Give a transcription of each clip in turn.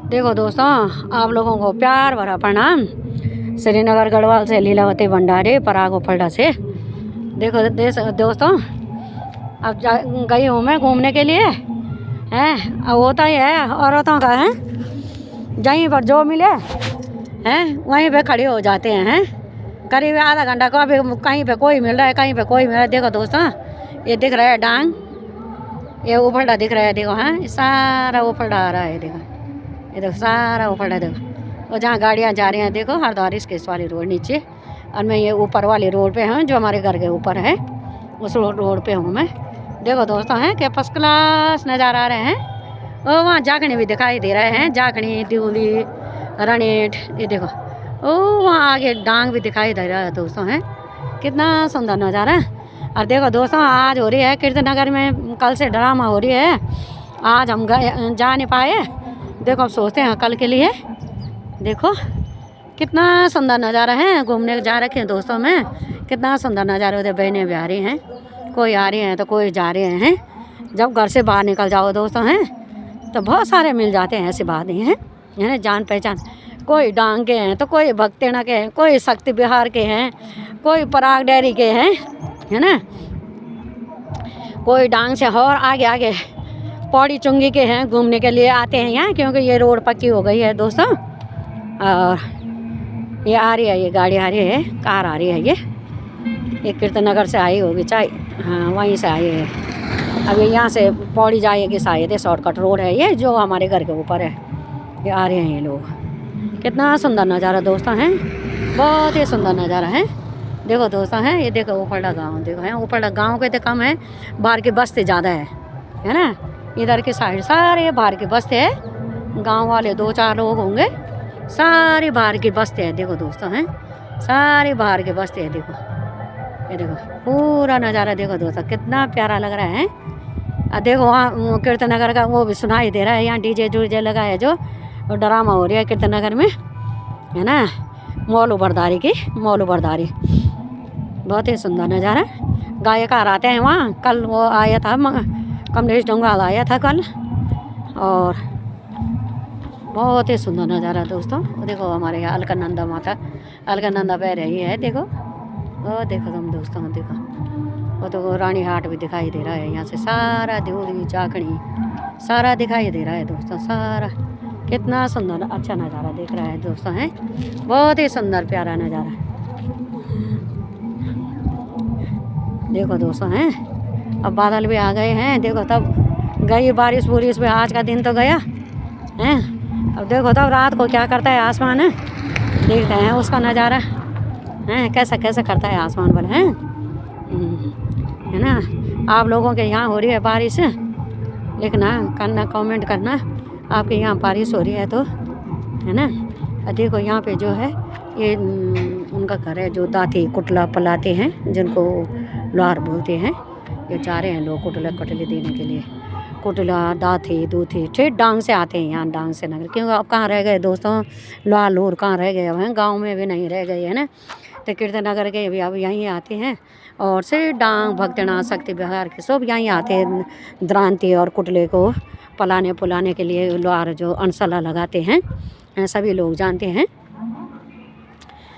देखो दोस्तों, आप लोगों को प्यार भरा प्रणाम। श्रीनगर गढ़वाल से लीलावती भंडारी पराग उपल्डा से। देखो दोस्तों, अब गई हूँ मैं घूमने के लिए। हैं अब होता ही है औरतों का, है जहीं पर जो मिले हैं वहीं पे खड़े हो जाते हैं। करीब आधा घंटा को अभी कहीं पे कोई मिल रहा है, कहीं पे कोई मिल रहा है। देखो दोस्तों, ये दिख रहा है डांग, ये उपल्डा दिख रहा है। देखो हाँ, सारा उपल्डा आ रहा है। देखो ये देखो सारा उपल्डा। देखो और जहाँ गाड़ियाँ जा रही हैं, देखो हरद्वार स्केच वाली रोड नीचे, और मैं ये ऊपर वाली रोड पे हूँ जो हमारे घर के ऊपर है, उस रोड पे हूँ मैं। देखो दोस्तों हैं कि फर्स्ट क्लास नज़ारा आ रहे हैं। और वहाँ जाखनी भी दिखाई दे रहे हैं, जाखनी दिवली रणेट। ये देखो ओ वहाँ आगे डांग भी दिखाई दे रहा है दोस्तों। हैं कितना सुंदर नज़ारा। और देखो दोस्तों, आज हो रही है कीर्तनगर में, कल से ड्रामा हो रही है। आज हम जा नहीं पाए। देखो अब सोचते हैं कल के लिए। देखो कितना सुंदर नज़ारा है। घूमने जा रखे हैं दोस्तों में, कितना सुंदर नज़ारा। उधर बहनें भी आ रही हैं, कोई आ रही हैं तो कोई जा रहे हैं। जब घर से बाहर निकल जाओ दोस्तों हैं तो बहुत सारे मिल जाते हैं, ऐसी बात नहीं है ना। जान पहचान, कोई डांग के हैं तो कोई भक्तेना के हैं, कोई शक्ति बिहार के हैं, कोई पराग डेयरी के हैं, है ना। कोई डांग से और आगे आगे पौड़ी चुंगी के हैं, घूमने के लिए आते हैं यहाँ, क्योंकि ये रोड पक्की हो गई है दोस्तों। और ये आ रही है, ये गाड़ी आ रही है, कार आ रही है। ये कीर्तनगर से आई होगी चाहे, हाँ वहीं से आई है। अब ये यहाँ से पौड़ी जाएगी शायद, ये शॉर्टकट रोड है ये जो हमारे घर के ऊपर है। ये आ रहे हैं ये लोग। कितना सुंदर नज़ारा दोस्तों है, बहुत ही सुंदर नज़ारा है। देखो दोस्तों हैं, ये देखो उपल्डा गाँव। देखो है उपल्डा गाँव के तो कम है, बाहर की बस्ती ज़्यादा है ना। इधर की साइड सारे बाहर की बस्ती है, गांव वाले 2-4 लोग होंगे, सारी बाहर की बस्ती है। देखो दोस्तों हैं, सारी बाहर की बस्ती है। देखो ये देखो पूरा नज़ारा। देखो दोस्तों कितना प्यारा लग रहा है। और देखो वहाँ कीर्तनगर का वो भी सुनाई दे रहा है। यहाँ डीजे लगा है जो ड्रामा हो रही है कीर्तनगर में, है ना। मौलू बरदारी, बहुत ही सुंदर नज़ारा। गायकार आते हैं वहाँ। कल वो आया था, कमलेश डोंगाल आया था कल, और बहुत ही सुंदर नज़ारा दोस्तों। देखो हमारे यहाँ अलकनंदा माता, अलकनंदा बह रही है। देखो वो देखो तुम दोस्तों, देखो वो तो रानी हाट भी दिखाई दे रहा है। यहाँ से सारा दिवली जाखनी सारा दिखाई दे रहा है दोस्तों। सारा कितना सुंदर अच्छा नज़ारा दिख रहा है दोस्तों। हैं बहुत ही सुंदर प्यारा नज़ारा। देखो दोस्तों हैं, अब बादल भी आ गए हैं। देखो तब गई बारिश बुरिश में, आज का दिन तो गया हैं। अब देखो तब रात को क्या करता है आसमान, है देखते हैं उसका नज़ारा हैं, कैसा कैसा करता है आसमान पर, है ना। आप लोगों के यहाँ हो रही है बारिश, लिखना करना, कमेंट करना आपके यहाँ बारिश हो रही है तो, है ना। देखो यहाँ पे जो है ये उनका घर है जो दाती कुटला पलाते हैं, जिनको लोहार बोलते हैं। ये जा रहे हैं लोग कुटला कटले देने के लिए। कुटला दाती दूती ठीक डांग से आते हैं यहाँ, डांग से नगर। क्योंकि अब कहाँ रह गए दोस्तों लोहार लोर, कहाँ रह गए अब हैं, गाँव में भी नहीं रह गए, है ना। तो कीर्तनगर के भी अब यहीं आते हैं, और से डांग भक्तना शक्ति बिहार के सब यहीं आते हैं द्रांति और कुटले को पलाने पुलाने के लिए। लोहार जो अनसला लगाते हैं सभी लोग जानते हैं।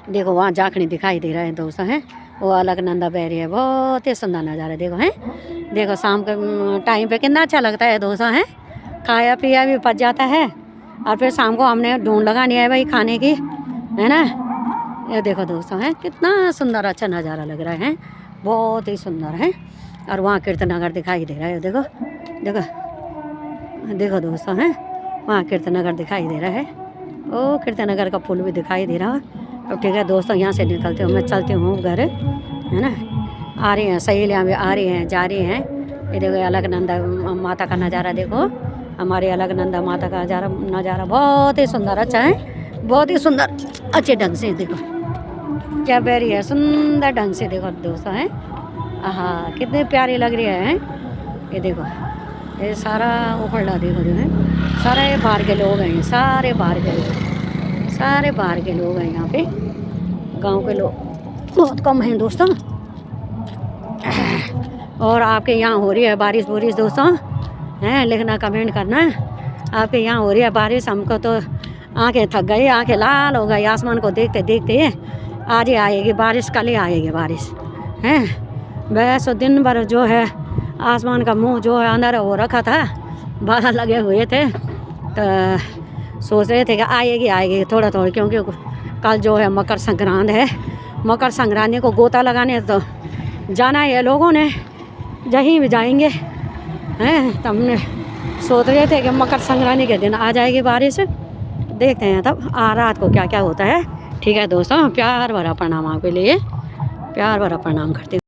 देखो वहाँ जाखनी दिखाई दे रहा है दोस्तों हैं, वो अलकनंदा बह रही है। बहुत ही सुंदर नज़ारा देखो हैं। देखो शाम के टाइम पे कितना अच्छा लगता है दोस्तों हैं, खाया पिया भी पच जाता है, और फिर शाम को हमने ढूंढ लगानी है भाई खाने की, है ना। ये देखो दोस्तों हैं कितना सुंदर अच्छा नज़ारा लग रहा है, बहुत ही सुंदर है। और वहाँ कीर्तनगर दिखाई दे रहा है। देखो देखो देखो दोस्तों हैं, वहाँ कीर्तनगर दिखाई दे रहा है। ओ कीर्तनगर का पुल भी दिखाई दे रहा है। अब ठीक है दोस्तों, यहाँ से निकलते हूँ, मैं चलती हूँ घर, है ना। आ रही हैं सहेलियाँ भी, आ रही हैं जा रही हैं। ये देखो अलकनंदा माता का नज़ारा। देखो हमारे अलकनंदा माता का नज़ारा बहुत ही सुंदर अच्छा है, बहुत ही सुंदर अच्छे ढंग से। देखो क्या बैरी है सुंदर ढंग से। देखो दोस्तों हैं, हाँ कितनी प्यारी लग रही है। ये देखो ये सारा उपल्डा देखो जो है, सारा ये बाहर के लोग हैं, सारे बाहर के लोग, सारे बाहर के लोग हैं यहाँ पे। गांव के लोग बहुत कम हैं दोस्तों। और आपके यहाँ हो रही है बारिश बुरिश दोस्तों, हैं लिखना कमेंट करना। आपके यहाँ हो रही है बारिश। हमको तो आंखें थक गई, आंखें लाल हो गई आसमान को देखते देखते। आज ही आएगी बारिश, कल ही आएगी बारिश हैं। वैसे दिन भर जो है आसमान का मुंह जो है अंदर हो रखा था, बादल लगे हुए थे, तो सोच रहे थे कि आएगी थोड़ा थोड़ा, क्योंकि कल जो है मकर संक्रांति है। मकर संक्रांति को गोता लगाने तो जाना है लोगों ने, जहीं भी जाएंगे हैं। तो हमने सोच रहे थे कि मकर संक्रांति के दिन आ जाएगी बारिश। देखते हैं तब रात को क्या क्या होता है। ठीक है दोस्तों, प्यार भरा प्रणाम आपके लिए, प्यार भरा प्रणाम करते